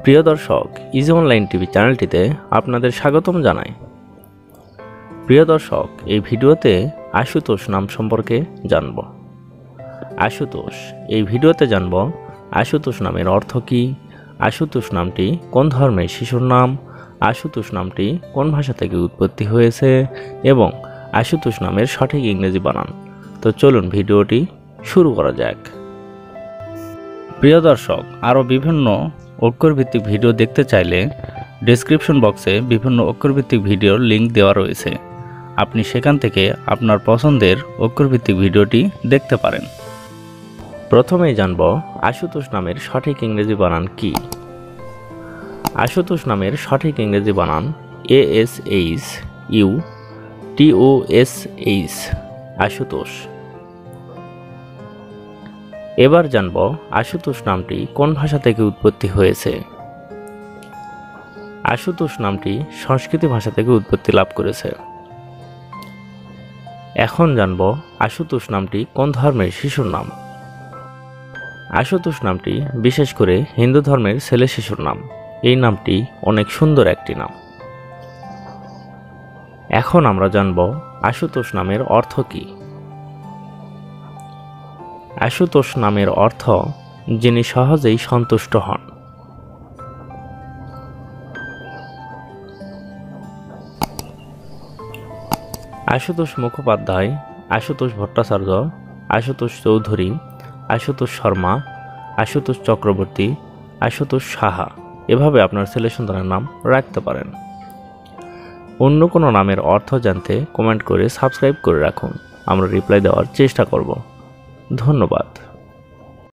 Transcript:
প্রিয় দর্শক, easy online TV চ্যানেলটিতে আপনাদের স্বাগতম জানাই। প্রিয় দর্শক, এই ভিডিওতে আশুতোষ নাম সম্পর্কে জানব। আশুতোষ, এই ভিডিওতে জানব আশুতোষ নামের অর্থ কী, আশুতোষ নামটি কোন ধর্মের শিশুর নাম, আশুতোষ নামটি কোন ভাষা থেকে উৎপত্তি হয়েছে এবং আশুতোষ নামের সঠিক ইংরেজি বানান। তো চলুন ভিডিওটি শুরু করা যাক। প্রিয় দর্শক, আরও বিভিন্ন অক্ষরভিত্তিক ভিডিও দেখতে চাইলে ডেসক্রিপশন বক্সে বিভিন্ন অক্ষরভিত্তিক ভিডিওর লিঙ্ক দেওয়া রয়েছে। আপনি সেখান থেকে আপনার পছন্দের অক্ষরভিত্তিক ভিডিওটি দেখতে পারেন। প্রথমেই জানব আশুতোষ নামের সঠিক ইংরেজি বানান কি। আশুতোষ নামের সঠিক ইংরেজি বানান ASHUTOSH, আশুতোষ। এবার জানব আশুতোষ নামটি কোন ভাষা থেকে উৎপত্তি হয়েছে। আশুতোষ নামটি সংস্কৃত ভাষা থেকে উৎপত্তি লাভ করেছে। এখন জানব আশুতোষ নামটি কোন ধর্মের শিশুর নাম। আশুতোষ নামটি বিশেষ করে হিন্দু ধর্মের ছেলে শিশুর নাম। এই নামটি অনেক সুন্দর একটি নাম। এখন আমরা জানব আশুতোষ নামের অর্থ কী। আশুতোষ নামের অর্থ যিনি সহজেই সন্তুষ্ট হন। আশুতোষ মুখোপাধ্যায়, আশুতোষ ভট্টাচার্য, আশুতোষ চৌধুরী, আশুতোষ শর্মা, আশুতোষ চক্রবর্তী, আশুতোষ সাহা, এভাবে আপনার ছেলে সন্তানের নাম রাখতে পারেন। অন্য কোনো নামের অর্থ জানতে কমেন্ট করে সাবস্ক্রাইব করে রাখুন। আমরা রিপ্লাই দেওয়ার চেষ্টা করব। ধন্যবাদ।